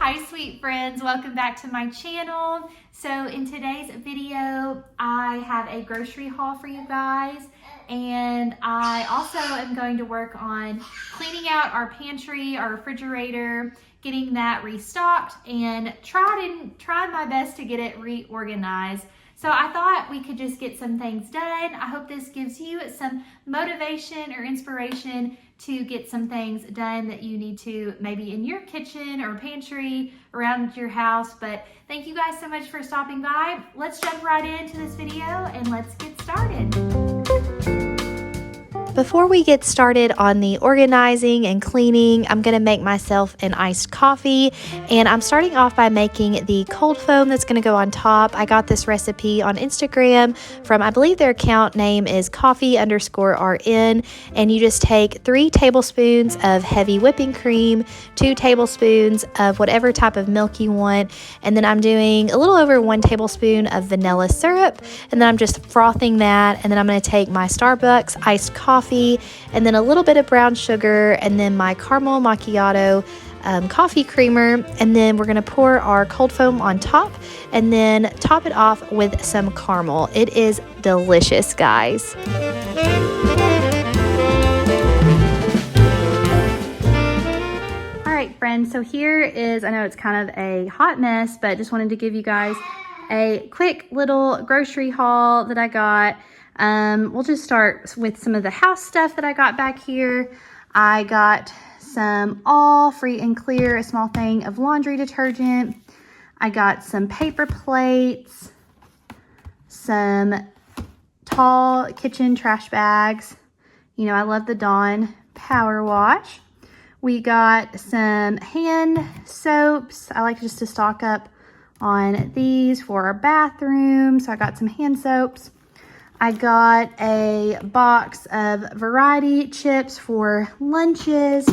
Hi sweet friends, welcome back to my channel. So in today's video, I have a grocery haul for you guys, and I also am going to work on cleaning out our pantry, our refrigerator, getting that restocked, and trying my best to get it reorganized. So I thought we could just get some things done. I hope this gives you some motivation or inspiration to get some things done that you need to, maybe in your kitchen or pantry, around your house. But thank you guys so much for stopping by. Let's jump right into this video and let's get started. Before we get started on the organizing and cleaning, I'm going to make myself an iced coffee, and I'm starting off by making the cold foam that's going to go on top. I got this recipe on Instagram from, I believe their account name is coffee_RN, and you just take 3 tablespoons of heavy whipping cream, 2 tablespoons of whatever type of milk you want, and then I'm doing a little over 1 tablespoon of vanilla syrup, and then I'm just frothing that, and then I'm going to take my Starbucks iced coffee, and then a little bit of brown sugar, and then my caramel macchiato coffee creamer, and then we're going to pour our cold foam on top and then top it off with some caramel. It is delicious, guys. All right, friends, so here is, I know it's kind of a hot mess, but just wanted to give you guys a quick little grocery haul that I got. We'll just start with some of the house stuff that I got back here. I got some all free and clear, a small thing of laundry detergent. I got some paper plates, some tall kitchen trash bags. You know, I love the Dawn Power Wash. We got some hand soaps. I like just to stock up on these for our bathroom. So I got some hand soaps. I got a box of variety chips for lunches.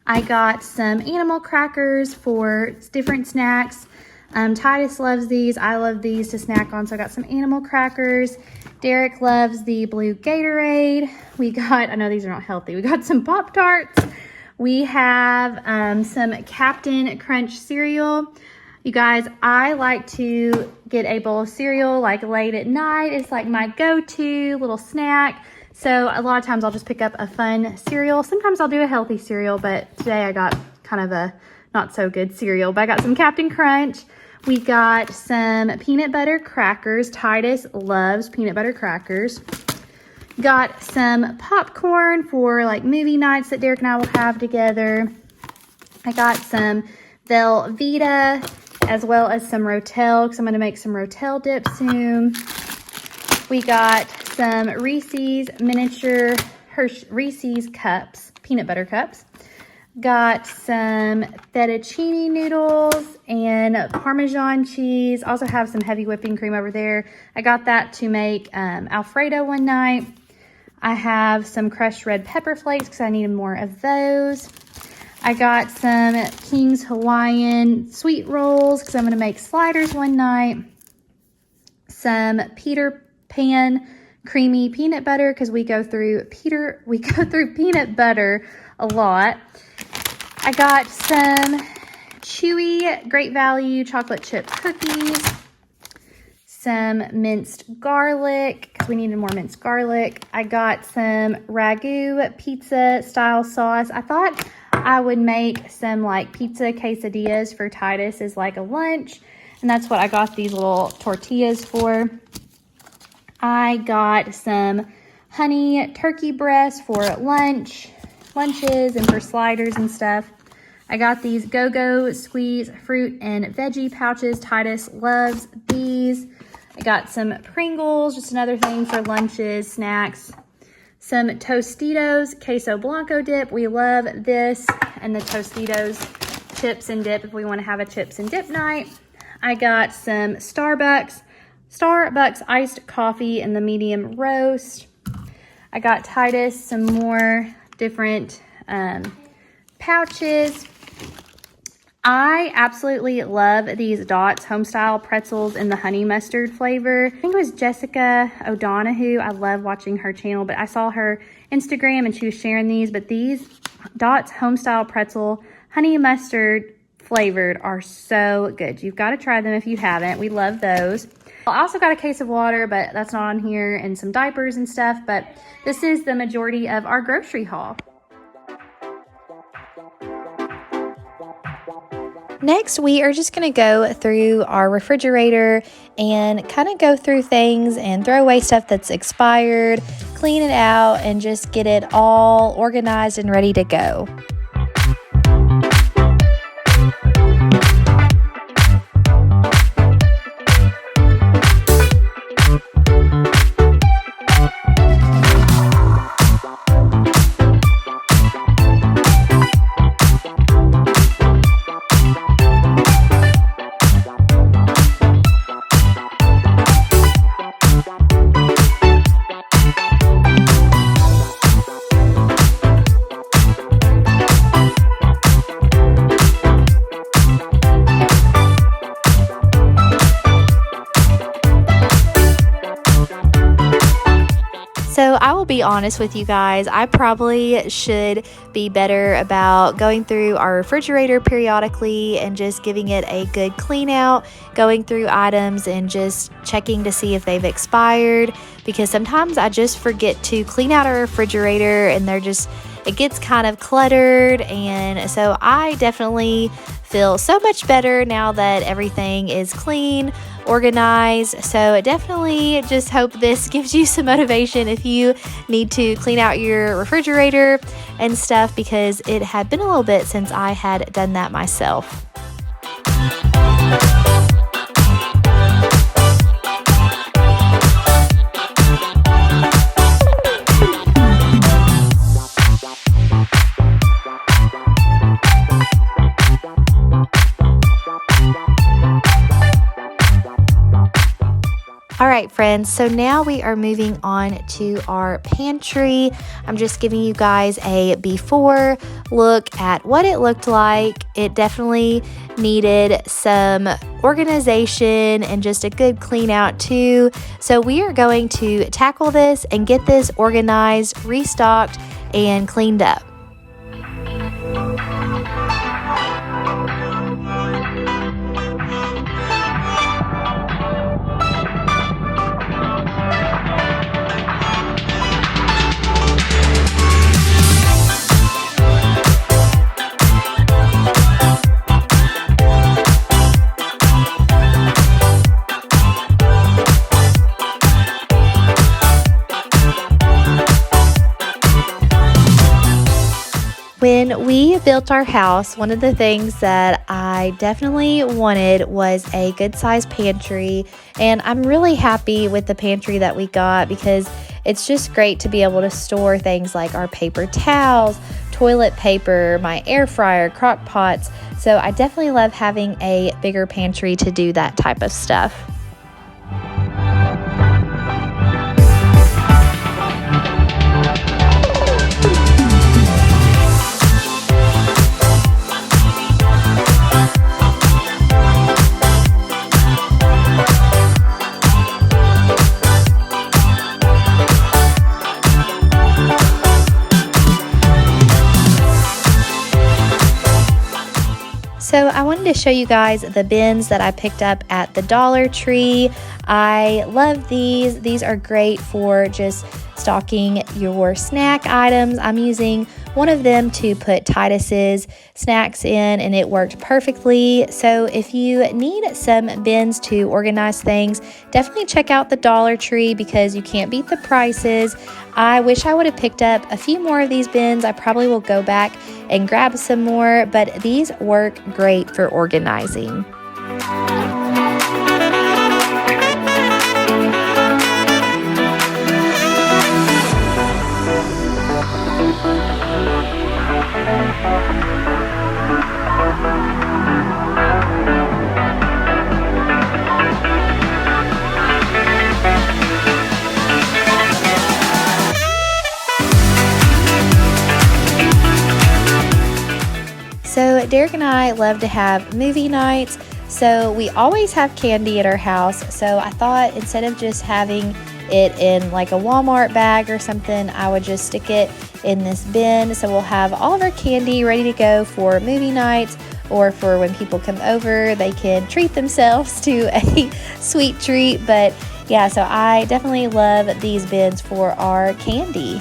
I got some animal crackers for different snacks. Titus loves these. I love these to snack on, so I got some animal crackers. Derek loves the blue Gatorade. We got, I know these are not healthy, we got some Pop-Tarts. We have some Captain Crunch cereal. You guys, I like to get a bowl of cereal like late at night. It's like my go-to little snack. So a lot of times I'll just pick up a fun cereal. Sometimes I'll do a healthy cereal, but today I got kind of a not so good cereal. But I got some Captain Crunch. We got some peanut butter crackers. Titus loves peanut butter crackers. Got some popcorn for like movie nights that Derek and I will have together. I got some Velveeta, as well as some Rotel, because I'm going to make some Rotel dip soon. We got some Reese's miniature Reese's cups, peanut butter cups. Got some fettuccine noodles and Parmesan cheese. Also have some heavy whipping cream over there. I got that to make Alfredo one night. I have some crushed red pepper flakes because I needed more of those. I got some King's Hawaiian sweet rolls because I'm going to make sliders one night. Some Peter Pan creamy peanut butter because we go through peanut butter a lot. I got some chewy Great Value chocolate chip cookies. Some minced garlic because we needed more minced garlic. I got some Ragu pizza style sauce. I thought I would make some like pizza quesadillas for Titus as like a lunch, and that's what I got these little tortillas for. I got some honey turkey breasts for lunches and for sliders and stuff. I got these Go-Go Squeeze fruit and veggie pouches. Titus loves these. I got some Pringles, just another thing for lunches, snacks. Some Tostitos Queso Blanco dip. We love this, and the Tostitos chips and dip if we want to have a chips and dip night. I got some Starbucks iced coffee in the medium roast. I got Titus some more different pouches. I absolutely love these Dots Homestyle pretzels in the honey mustard flavor. I think it was Jessica O'Donoghue. I love watching her channel, but I saw her Instagram and she was sharing these. But these Dots Homestyle pretzel honey mustard flavored are so good. You've got to try them if you haven't. We love those. I also got a case of water, but that's not on here, and some diapers and stuff, but this is the majority of our grocery haul. Next, we are just going to go through our refrigerator and kind of go through things and throw away stuff that's expired, clean it out, and just get it all organized and ready to go. So I will be honest with you guys, I probably should be better about going through our refrigerator periodically and just giving it a good clean out, going through items and just checking to see if they've expired, because sometimes I just forget to clean out our refrigerator and it gets kind of cluttered. And so I definitely feel so much better now that everything is clean, organized. So I definitely just hope this gives you some motivation if you need to clean out your refrigerator and stuff, because it had been a little bit since I had done that myself. All right, friends, so now we are moving on to our pantry. I'm just giving you guys a before look at what it looked like. It definitely needed some organization and just a good clean out too. So we are going to tackle this and get this organized, restocked, and cleaned up. When we built our house, one of the things that I definitely wanted was a good sized pantry, and I'm really happy with the pantry that we got because it's just great to be able to store things like our paper towels, toilet paper, my air fryer, crock pots. So I definitely love having a bigger pantry to do that type of stuff. So I wanted to show you guys the bins that I picked up at the Dollar Tree. I love these. These are great for just stocking your snack items. I'm using one of them to put Titus's snacks in, and it worked perfectly. So if you need some bins to organize things, definitely check out the Dollar Tree because you can't beat the prices. I wish I would have picked up a few more of these bins. I probably will go back and grab some more, but these work great for organizing. So Derek and I love to have movie nights, so we always have candy at our house. So I thought instead of just having it in like a Walmart bag or something, I would just stick it in this bin. So we'll have all of our candy ready to go for movie nights or for when people come over, they can treat themselves to a sweet treat. But yeah, so I definitely love these bins for our candy.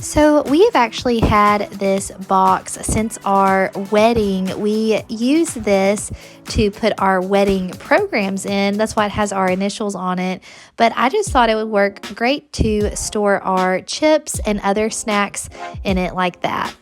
So we have actually had this box since our wedding. We use this to put our wedding programs in. That's why it has our initials on it. But I just thought it would work great to store our chips and other snacks in it like that.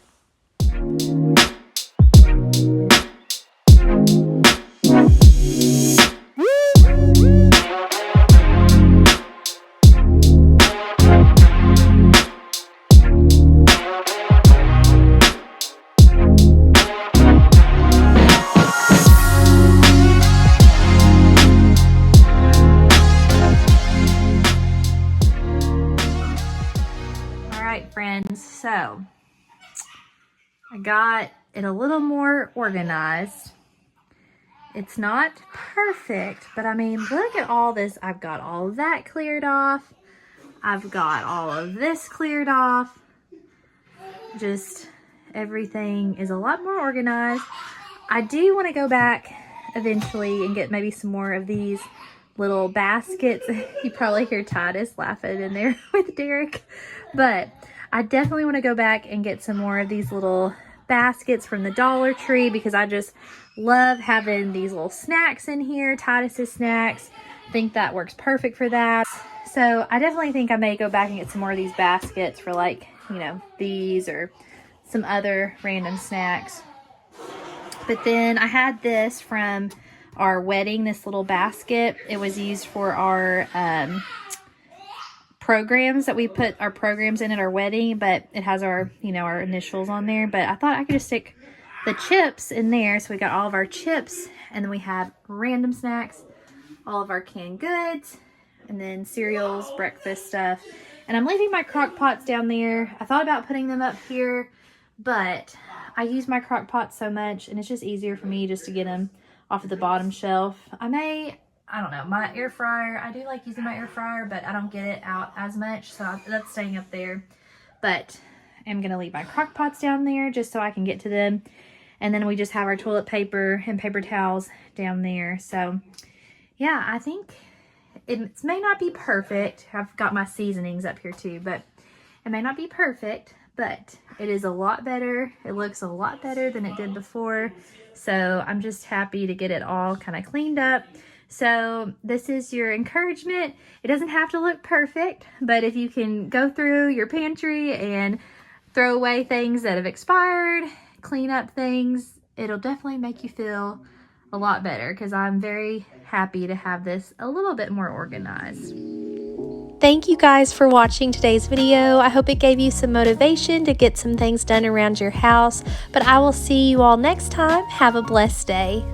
Friends, so I got it a little more organized. It's not perfect, but I mean, look at all this. I've got all of that cleared off. I've got all of this cleared off. Just everything is a lot more organized. I do want to go back eventually and get maybe some more of these little baskets. You probably hear Titus laughing in there with Derek, but I definitely want to go back and get some more of these little baskets from the Dollar Tree because I just love having these little snacks in here, Titus's snacks. I think that works perfect for that. So I definitely think I may go back and get some more of these baskets for, like, you know, these or some other random snacks. But then I had this from our wedding, this little basket. It was used for our programs that we put our programs in at our wedding, but it has our, you know, our initials on there. But I thought I could just stick the chips in there. So we got all of our chips, and then we have random snacks, all of our canned goods, and then cereals, breakfast stuff. And I'm leaving my crock pots down there. I thought about putting them up here, but I use my crock pots so much, and it's just easier for me just to get them off of the bottom shelf. I don't know, my air fryer, I do like using my air fryer, but I don't get it out as much, so that's staying up there. But I'm gonna leave my crock pots down there just so I can get to them. And then we just have our toilet paper and paper towels down there. So yeah, I think it may not be perfect. I've got my seasonings up here too, but it may not be perfect, but it is a lot better. It looks a lot better than it did before. So I'm just happy to get it all kind of cleaned up. So this is your encouragement. It doesn't have to look perfect, but if you can go through your pantry and throw away things that have expired, clean up things, it'll definitely make you feel a lot better, because I'm very happy to have this a little bit more organized. Thank you guys for watching today's video. I hope it gave you some motivation to get some things done around your house, but I will see you all next time. Have a blessed day.